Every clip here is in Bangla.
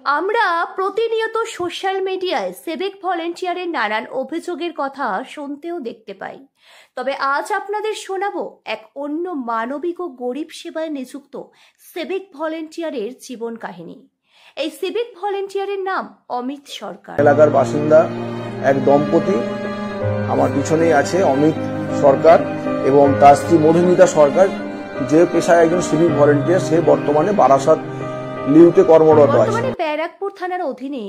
আমরা প্রতিনিয়ত সোশ্যাল মিডিয়ায় সিভিক ভলেন্টিয়ারের নানান অভিযোগের কথা শুনতেও দেখতে পাই। তবে আজ আপনাদের শোনাবো এক অন্য মানবিক ও গরিব সেবায় নিযুক্ত সিভিক ভলেন্টিয়ারের জীবন কাহিনী। এই সিভিক ভলেন্টিয়ারের নাম অমিত সরকার। এলাকার বাসিন্দা এক দম্পতি আমার পিছনেই আছে, অমিত সরকার এবং তার স্ত্রী মধুমিতা সরকার, যে পেশায় একজন সিভিক ভলেন্টিয়ার। সে বর্তমানে বারাসাত লিউতে কর্মরত আছে। ব্যারাকপুর থানার অধীনে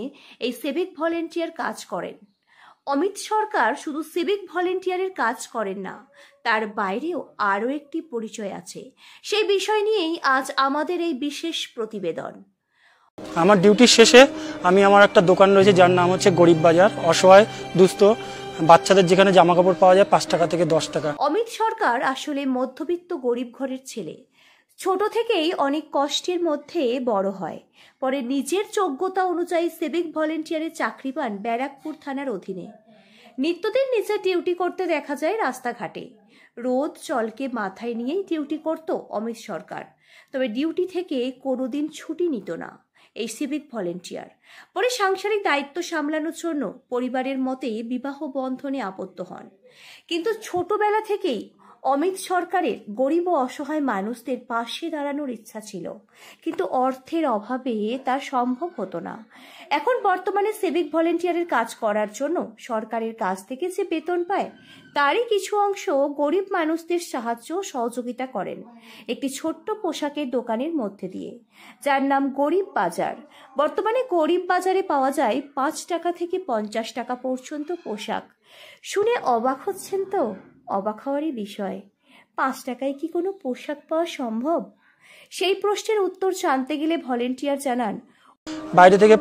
এই সিভিক ভলেন্টিয়ার কাজ করেন। অমিত সরকার শুধু সিভিক ভলেন্টিয়ারের কাজ করেন না, তার বাইরেও আরও একটি পরিচয় আছে। সেই বিষয় নিয়েই আজ আমাদের এই বিশেষ প্রতিবেদন। আমার ডিউটি শেষে আমি আমার একটা দোকান রয়েছে যার নাম হচ্ছে গরিব বাজার। অসহায় দুস্থ বাচ্চাদের যেখানে জামা কাপড় পাওয়া যায় 5 টাকা থেকে 10 টাকা। অমিত সরকার আসলে মধ্যবিত্ত গরিব ঘরের ছেলে। ছোট থেকেই অনেক কষ্টের মধ্যে বড় হয়। পরে নিজের যোগ্যতা অনুযায়ী সিভিক ভলেন্টিয়ারের চাকরি পান ব্যারাকপুর থানার অধীনে। নিত্যদিন নিজের ডিউটি করতে দেখা যায় রাস্তাঘাটে। রোদ জলকে মাথায় নিয়েই ডিউটি করত অমিত সরকার। তবে ডিউটি থেকে কোনোদিন ছুটি নিত না এই সিভিক ভলেন্টিয়ার। পরে সাংসারিক দায়িত্ব সামলানোর জন্য পরিবারের মতে বিবাহ বন্ধনে আবদ্ধ হন। কিন্তু ছোটবেলা থেকেই অমিত সরকারের গরিব ও অসহায় মানুষদের পাশে দাঁড়ানোর ইচ্ছা ছিল, কিন্তু অর্থের অভাবে তা সম্ভব হতো না। এখন বর্তমানে সিভিক ভলেন্টিয়ারের কাজ করার জন্য সরকারের কাছ থেকে যে বেতন পায় তারই কিছু অংশ গরিব মানুষদের সাহায্য সহযোগিতা করেন একটি ছোট্ট পোশাকের দোকানের মধ্যে দিয়ে, যার নাম গরিব বাজার। বর্তমানে গরিব বাজারে পাওয়া যায় 5 টাকা থেকে 50 টাকা পর্যন্ত পোশাক। শুনে অবাক হচ্ছেন তো? অবাক হওয়ারই বিষয়। 5 টাকায় কি কোনো পোশাক পাওয়া সম্ভব? সেই প্রশ্নের উত্তর জানতে গেলে ভলেন্টিয়ার জানান, বাইরে থেকে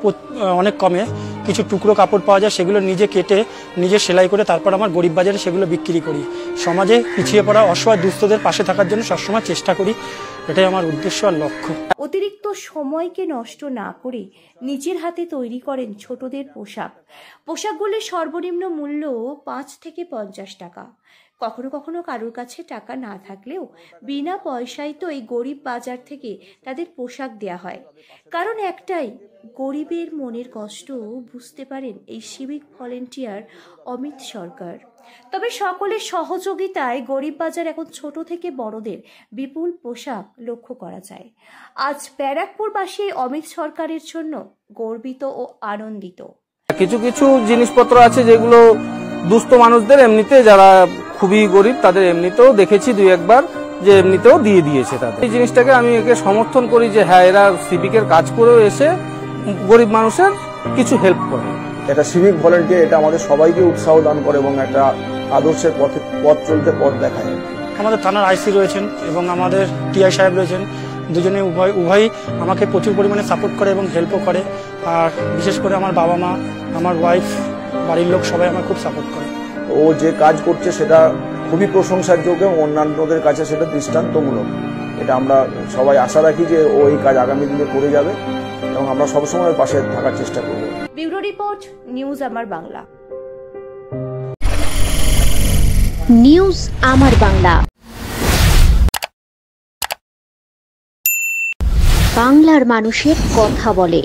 অনেক কমে কিছু টুকরো কাপড় পাওয়া যায়, সেগুলো নিজে কেটে নিজে সেলাই করে তারপর আমার গরিব বাজারে সেগুলো বিক্রি করি। সমাজে পিছিয়ে পড়া অসহায় দুস্থদের পাশে থাকার জন্য সবসময় চেষ্টা করি, এটাই আমার উদ্দেশ্য আর লক্ষ্য। অতিরিক্ত সময়কে নষ্ট না করে নিজের হাতে তৈরি করেন ছোটদের পোশাকগুলির সর্বনিম্ন মূল্য 5 থেকে 50 টাকা। কখনো কখনো কারোর কাছে টাকা না থাকলেও বিনা পয়সায় তো এই গরিব বাজার থেকে তাদের পোশাক দেয়া হয়। কারণ একটাই, গরিবের মনের কষ্ট বুঝতে পারেন এই সিভিক ভলেন্টিয়ার অমিত সরকার। তবে সকলের সহযোগিতায় গরিব বাজার এখন ছোট থেকে বড়দের বিপুল পোশাক লক্ষ্য করা যায়। আজ ব্যারাকপুরবাসী অমিত সরকারের জন্য গর্বিত ও আনন্দিত। কিছু কিছু জিনিসপত্র আছে যেগুলো দুস্থ মানুষদের, এমনিতে যারা খুবই গরিব তাদের এমনিতেও দেখেছি 2-1 যে এমনিতেও দিয়ে দিয়েছে তাদের। এই জিনিসটাকে আমি একে সমর্থন করি যে হ্যাঁ, এরা সিভিকের কাজ করেও এসে গরিব মানুষের কিছু হেল্প করে। এটা সিভিক ভলেন্টিয়ার, এটা আমাদের সবাইকে উৎসাহ দান করে এবং একটা আদর্শের পথ চলতে পথ দেখায়। আমাদের থানার আইসি রয়েছেন এবং আমাদের টিআই সাহেব রয়েছেন, দুজনে উভয়ই আমাকে প্রচুর পরিমাণে সাপোর্ট করে এবং হেল্পও করে। আর বিশেষ করে আমার বাবা মা, আমার ওয়াইফ, বাড়ির লোক সবাই আমার খুব সাপোর্ট করে। ও যে কাজ করছে সেটা খুবই প্রশংসার যোগ্য এবং অন্যান্যদের কাছে সেটা দৃষ্টান্তমূলক। এটা আমরা সবাই আশা রাখি যে ও এই কাজ আগামী দিনে করে যাবে এবং আমরা সবসময় পাশে থাকার চেষ্টা করব। ব্যুরো রিপোর্ট, নিউজ আমার বাংলা। নিউজ আমার বাংলা, বাংলার মানুষের কথা বলে।